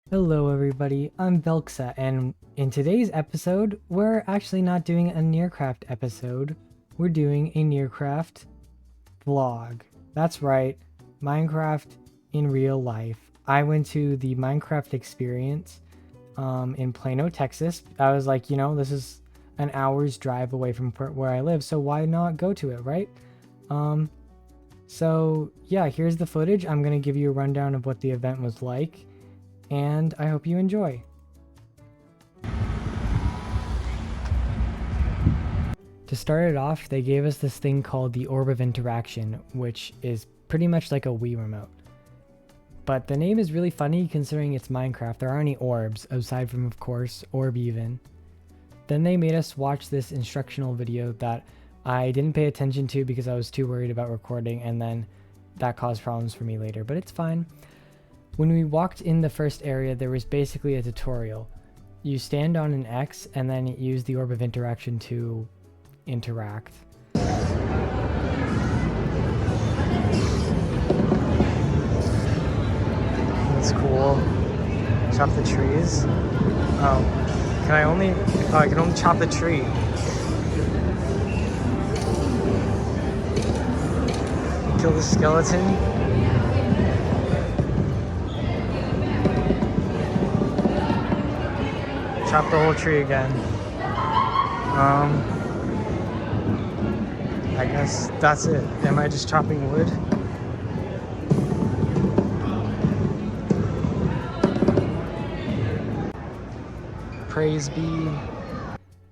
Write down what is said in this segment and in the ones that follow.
Hello everybody, I'm Velksa, and in today's episode, we're actually not doing a Nearcraft episode, we're doing a Nearcraft vlog. That's right, Minecraft in real life. I went to the Minecraft experience in Plano, Texas. I was like, this is an hour's drive away from where I live, so why not go to it, right? Um, so yeah, here's the footage. I'm gonna give you a rundown of what the event was like, and I hope you enjoy. To start it off, they gave us this thing called the Orb of Interaction, which is pretty much like a Wii remote. But the name is really funny considering it's Minecraft. There aren't any orbs, aside from, of course, Orb Even. Then they made us watch this instructional video that I didn't pay attention to because I was too worried about recording, and then that caused problems for me later, but it's fine. When we walked in the first area, there was basically a tutorial. You stand on an X and then use the Orb of Interaction to interact. That's cool. Chop the trees. Oh, I can only chop the tree. Kill the skeleton. Chop the whole tree again. I guess that's it. Am I just chopping wood? Praise be.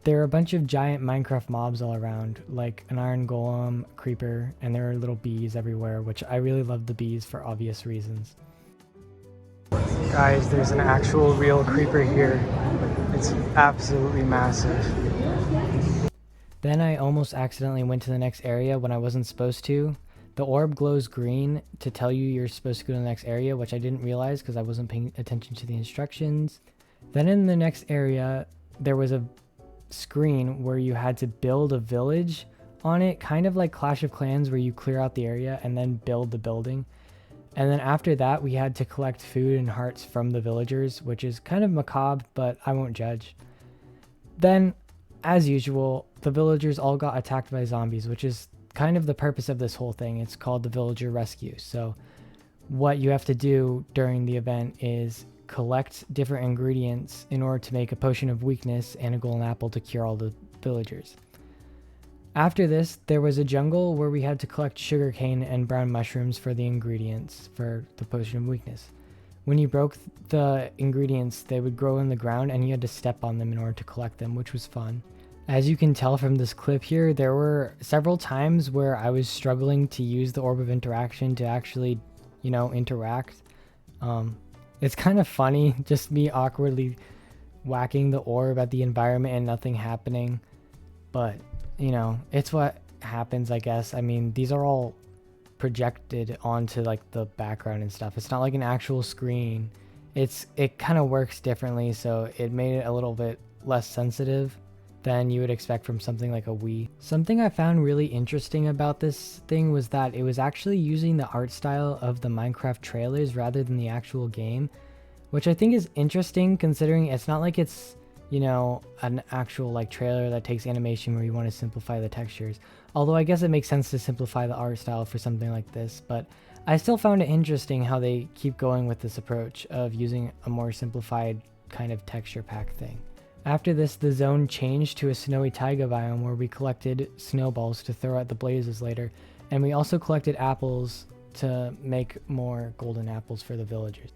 There are a bunch of giant Minecraft mobs all around, like an iron golem, creeper, and there are little bees everywhere, which I really love the bees for obvious reasons. Guys, there's an actual real creeper here. It's absolutely massive. Then I almost accidentally went to the next area when I wasn't supposed to. The orb glows green to tell you you're supposed to go to the next area, which I didn't realize because I wasn't paying attention to the instructions. Then in the next area, there was a screen where you had to build a village on it, kind of like Clash of Clans, where you clear out the area and then build the building. And then after that, we had to collect food and hearts from the villagers, which is kind of macabre, but I won't judge. Then, as usual, the villagers all got attacked by zombies, which is kind of the purpose of this whole thing. It's called the villager rescue. So what you have to do during the event is collect different ingredients in order to make a potion of weakness and a golden apple to cure all the villagers. After this, there was a jungle where we had to collect sugarcane and brown mushrooms for the ingredients for the potion of weakness. When you broke the ingredients, they would grow in the ground and you had to step on them in order to collect them, which was fun. As you can tell from this clip here, there were several times where I was struggling to use the Orb of Interaction to actually, interact. It's kind of funny, just me awkwardly whacking the orb at the environment and nothing happening. But, it's what happens, I guess. I mean, these are all projected onto like the background and stuff. It's not like an actual screen. It kind of works differently, so it made it a little bit less sensitive than you would expect from something like a Wii. Something I found really interesting about this thing was that it was actually using the art style of the Minecraft trailers rather than the actual game, which I think is interesting considering it's not like it's, an actual like trailer that takes animation where you want to simplify the textures. Although I guess it makes sense to simplify the art style for something like this, but I still found it interesting how they keep going with this approach of using a more simplified kind of texture pack thing. After this, the zone changed to a snowy taiga biome where we collected snowballs to throw at the blazes later, and we also collected apples to make more golden apples for the villagers.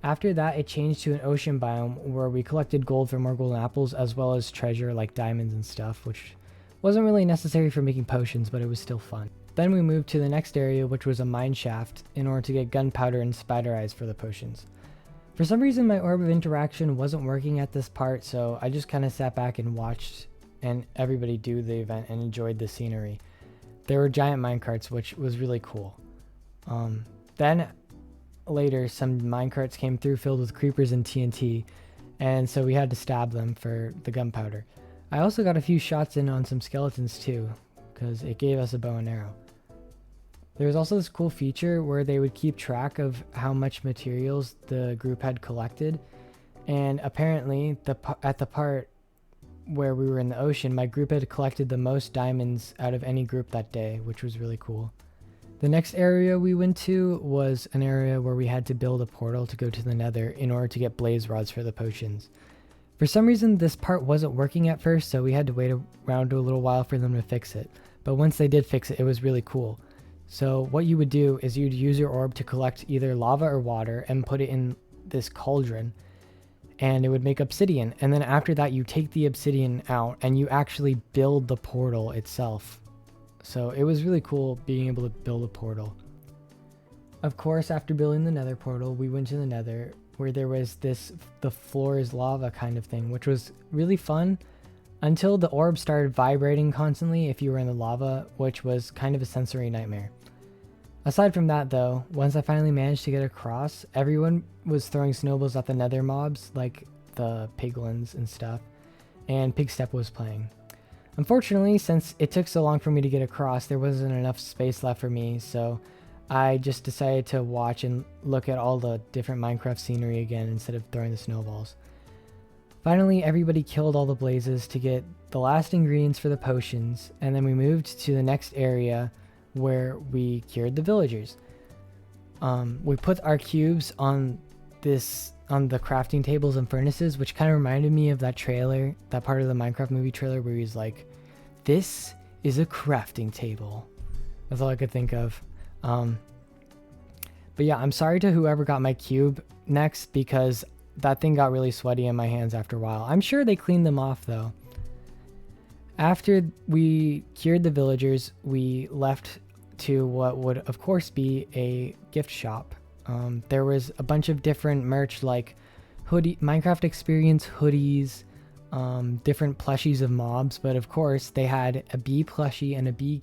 After that, it changed to an ocean biome where we collected gold for more golden apples as well as treasure like diamonds and stuff, which wasn't really necessary for making potions, but it was still fun. Then we moved to the next area, which was a mine shaft, in order to get gunpowder and spider eyes for the potions. For some reason, my Orb of Interaction wasn't working at this part, so I just kind of sat back and watched and everybody do the event and enjoyed the scenery. There were giant minecarts, which was really cool. Then later, some minecarts came through filled with creepers and TNT, and so we had to stab them for the gunpowder. I also got a few shots in on some skeletons too, because it gave us a bow and arrow. There was also this cool feature where they would keep track of how much materials the group had collected, and apparently at the part where we were in the ocean, my group had collected the most diamonds out of any group that day, which was really cool. The next area we went to was an area where we had to build a portal to go to the Nether in order to get blaze rods for the potions. For some reason, this part wasn't working at first, so we had to wait around a little while for them to fix it. But once they did fix it, it was really cool. So what you would do is you'd use your orb to collect either lava or water and put it in this cauldron, and it would make obsidian. And then after that, you take the obsidian out and you actually build the portal itself. So it was really cool being able to build a portal. Of course, after building the Nether portal, we went to the Nether, where there was the floor is lava kind of thing, which was really fun until the orb started vibrating constantly if you were in the lava, which was kind of a sensory nightmare. Aside from that though, once I finally managed to get across, everyone was throwing snowballs at the Nether mobs, like the piglins and stuff, and Pigstep was playing. Unfortunately, since it took so long for me to get across, there wasn't enough space left for me, so I just decided to watch and look at all the different Minecraft scenery again instead of throwing the snowballs. Finally, everybody killed all the blazes to get the last ingredients for the potions, and then we moved to the next area where we cured the villagers. We put our cubes on the crafting tables and furnaces, which kind of reminded me of that trailer, that part of the Minecraft movie trailer where he's like, "This is a crafting table." That's all I could think of. But yeah, I'm sorry to whoever got my cube next, because that thing got really sweaty in my hands after a while. I'm sure they cleaned them off though. After we cured the villagers, we left to what would of course be a gift shop. There was a bunch of different merch like Minecraft Experience hoodies, different plushies of mobs, but of course they had a bee plushie and a bee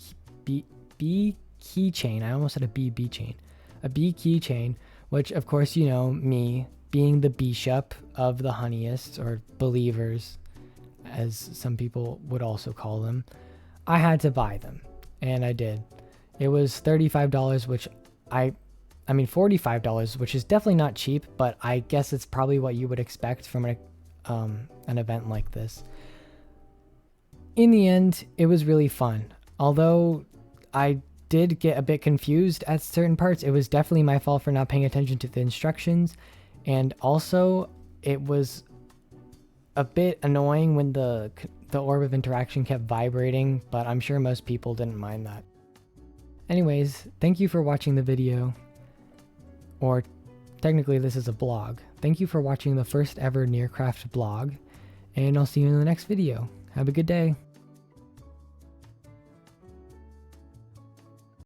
keychain. I almost said a bee chain. A bee keychain, which of course, you know, me being the bishop of the honeyists, or believers as some people would also call them, I had to buy them, and I did. It was $35, which I mean $45, which is definitely not cheap, but I guess it's probably what you would expect from an event like this. In the end, it was really fun. Although I did get a bit confused at certain parts, it was definitely my fault for not paying attention to the instructions, and also it was a bit annoying when the orb of interaction kept vibrating, but I'm sure most people didn't mind that. Anyways, thank you for watching the video, or technically this is a blog. Thank you for watching the first ever Nearcraft blog, and I'll see you in the next video. Have a good day.